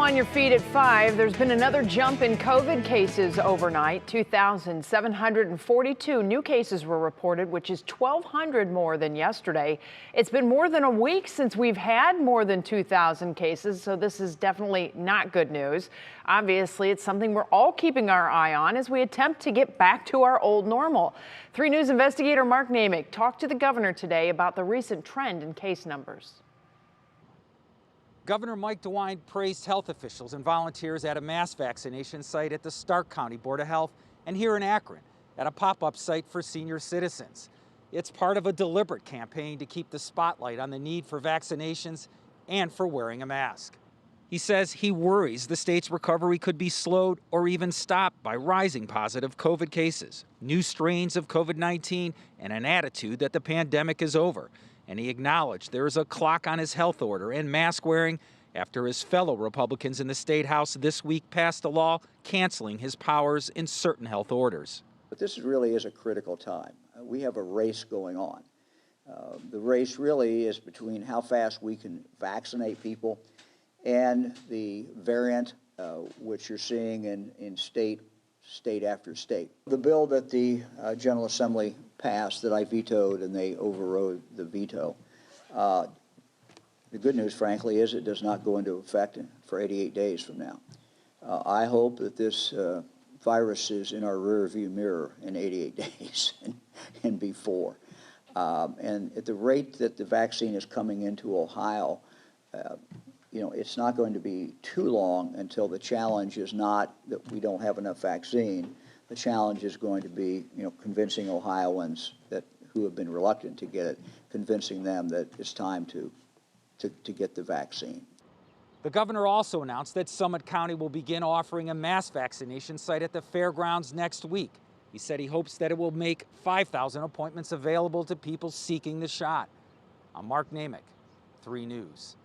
on your feet at 5, there's been another jump in COVID cases overnight. 2,742 new cases were reported, which is 1,200 more than yesterday. It's been more than a week since we've had more than 2,000 cases, so this is definitely not good news. Obviously, it's something we're all keeping our eye on as we attempt to get back to our old normal. 3 News investigator Mark Naymik talked to the governor today about the recent trend in case numbers. Governor DeWine praised health officials and volunteers at a mass vaccination site at the Stark County Board of Health and here in Akron at a pop-up site for senior citizens. It's part of a deliberate campaign to keep the spotlight on the need for vaccinations and for wearing a mask. He says he worries the state's recovery could be slowed or even stopped by rising positive COVID cases, new strains of COVID-19, and an attitude that the pandemic is over. And he acknowledged there is a clock on his health order and mask wearing after his fellow Republicans in the State House this week passed a law canceling his powers in certain health orders. But this really is a critical time. We have a race going on. The race really is between how fast we can vaccinate people and the variant which you're seeing in state after state. The bill that the General Assembly passed that I vetoed and they overrode the veto, the good news, frankly, is it does not go into effect for 88 days from now. I hope that this virus is in our rearview mirror in 88 days and before. And at the rate that the vaccine is coming into Ohio, it's not going to be too long until the challenge is not that we don't have enough vaccine. The challenge is going to be, convincing Ohioans who have been reluctant to get it, convincing them that it's time to get the vaccine. The governor also announced that Summit County will begin offering a mass vaccination site at the fairgrounds next week. He said he hopes that it will make 5,000 appointments available to people seeking the shot. I'm Mark Naymik, 3 News.